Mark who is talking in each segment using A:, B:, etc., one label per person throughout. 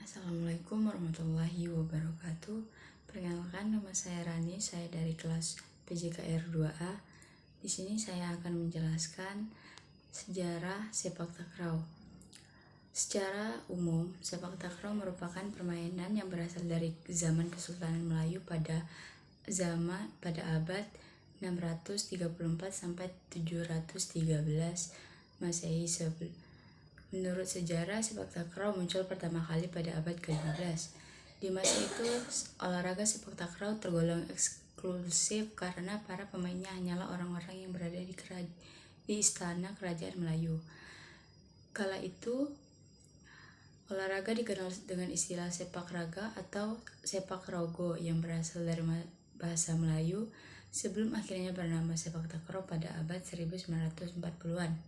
A: Assalamualaikum warahmatullahi wabarakatuh. Perkenalkan, nama saya Rani, saya dari kelas PJKR 2A. Di sini saya akan menjelaskan sejarah sepak takraw. Secara umum, sepak takraw merupakan permainan yang berasal dari zaman Kesultanan Melayu pada abad 634 sampai 713 Masehi. Menurut sejarah, sepak takraw muncul pertama kali pada abad ke-15. Di masa itu, olahraga sepak takraw tergolong eksklusif karena para pemainnya hanyalah orang-orang yang berada di istana kerajaan Melayu. Kala itu, olahraga dikenal dengan istilah sepak raga atau sepak rogo yang berasal dari bahasa Melayu sebelum akhirnya bernama sepak takraw pada abad 1940-an.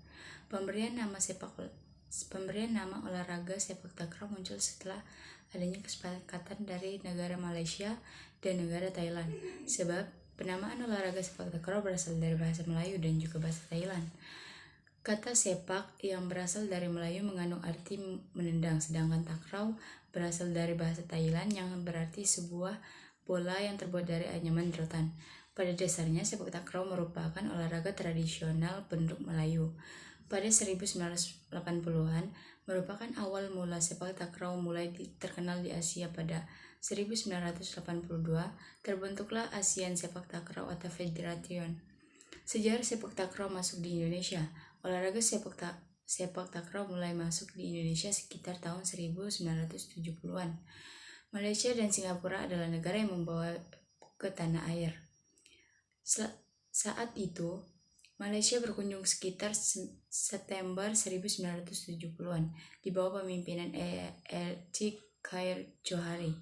A: Pemberian nama olahraga sepak takraw muncul setelah adanya kesepakatan dari negara Malaysia dan negara Thailand, sebab penamaan olahraga sepak takraw berasal dari bahasa Melayu dan juga bahasa Thailand. Kata sepak yang berasal dari Melayu mengandung arti menendang, sedangkan takraw berasal dari bahasa Thailand yang berarti sebuah bola yang terbuat dari anyaman rotan. Pada dasarnya, sepak takraw merupakan olahraga tradisional penduduk Melayu. Pada 1980-an, merupakan awal mula sepak takraw mulai terkenal di Asia. Pada 1982, terbentuklah ASEAN Sepak Takraw atau Federation. Sejarah sepak takraw masuk di Indonesia. Olahraga sepak takraw mulai masuk di Indonesia sekitar tahun 1970-an. Malaysia dan Singapura adalah negara yang membawa ke tanah air. Saat itu, Malaysia berkunjung sekitar September 1970-an di bawah pemimpinan Etik Khair Johari.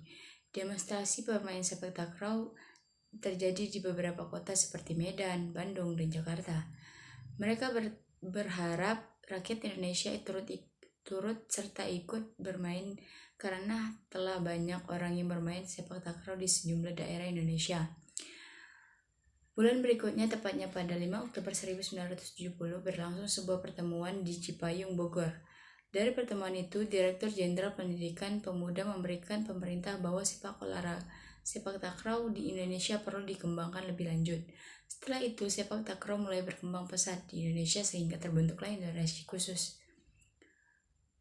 A: Demonstrasi pemain sepak takraw terjadi di beberapa kota seperti Medan, Bandung, dan Jakarta. Mereka berharap rakyat Indonesia turut serta ikut bermain karena telah banyak orang yang bermain sepak takraw di sejumlah daerah Indonesia. Bulan berikutnya, tepatnya pada 5 Oktober 1970, berlangsung sebuah pertemuan di Cipayung, Bogor. Dari pertemuan itu, Direktur Jenderal Pendidikan Pemuda memberikan pemerintah bahwa sepak takraw di Indonesia perlu dikembangkan lebih lanjut. Setelah itu, sepak takraw mulai berkembang pesat di Indonesia sehingga terbentuklah Indonesia khusus.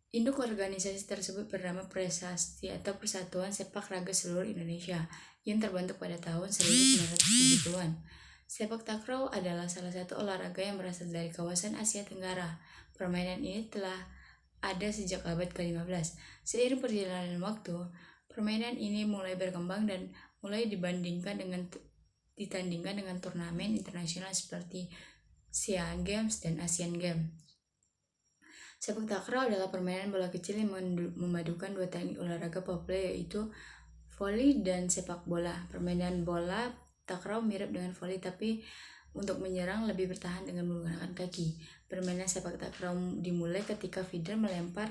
A: Induk organisasi tersebut bernama Prasasti atau Persatuan Sepak Raga Seluruh Indonesia yang terbentuk pada tahun 1970-an. Sepak takraw adalah salah satu olahraga yang berasal dari kawasan Asia Tenggara. Permainan ini telah ada sejak abad ke-15. Seiring perjalanan waktu, permainan ini mulai berkembang dan mulai ditandingkan dengan turnamen internasional seperti SEA Games dan Asian Games. Sepak takraw adalah permainan bola kecil yang memadukan dua teknik olahraga populer, yaitu voli dan sepak bola. Permainan bola takraw mirip dengan voli, tapi untuk menyerang lebih bertahan dengan menggunakan kaki. Permainan sepak takraw dimulai ketika feeder melempar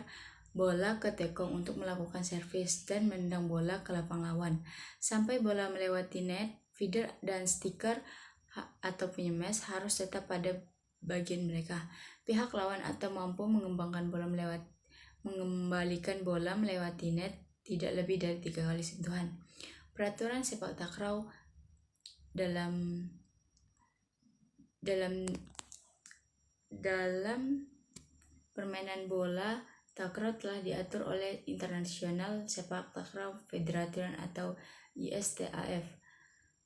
A: bola ke tekong untuk melakukan servis dan menendang bola ke lapang lawan. Sampai bola melewati net, feeder dan stiker atau penyemes harus tetap pada bagian mereka. Pihak lawan atau mampu mengembalikan bola melewati net tidak lebih dari 3 kali sentuhan. Peraturan sepak takraw dalam permainan bola takraw telah diatur oleh International Sepak Takraw Federation atau ISTAF,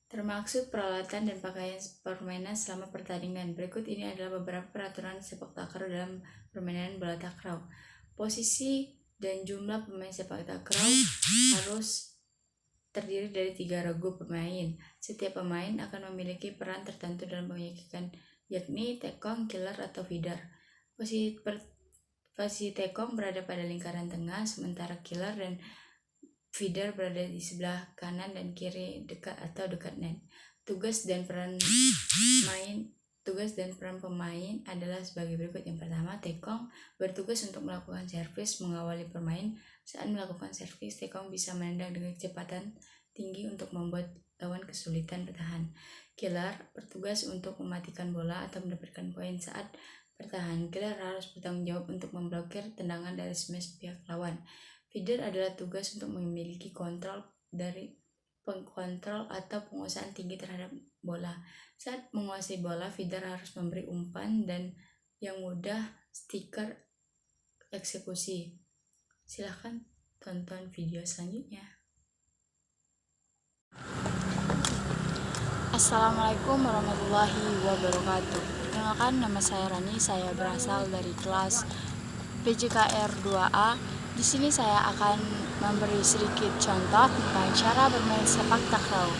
A: termaksud peralatan dan pakaian permainan selama pertandingan. Berikut ini adalah beberapa peraturan sepak takraw dalam permainan bola takraw. Posisi dan jumlah pemain sepak takraw harus terdiri dari 3 regu pemain. Setiap pemain akan memiliki peran tertentu dalam penyakitan, yakni tekong, killer, atau feeder. Posisi tekong berada pada lingkaran tengah, sementara killer dan feeder berada di sebelah kanan dan kiri dekat net. Tugas dan peran pemain adalah sebagai berikut. Yang pertama, tekong bertugas untuk melakukan servis, mengawali pemain. Saat melakukan servis, tekong bisa menendang dengan kecepatan tinggi untuk membuat lawan kesulitan bertahan. Killer bertugas untuk mematikan bola atau mendapatkan poin saat bertahan. Killer harus bertanggung jawab untuk memblokir tendangan dari smash pihak lawan. Feeder adalah tugas untuk memiliki kontrol dari pengkontrol atau penguasaan tinggi terhadap bola. Saat menguasai bola, feeder harus memberi umpan dan yang mudah stiker eksekusi. Silahkan tonton video selanjutnya. Assalamualaikum warahmatullahi wabarakatuh. Perkenalkan, nama saya Rani. Saya berasal dari kelas PJKR 2A. Di sini saya akan memberi sedikit contoh tentang cara bermain sepak takraw.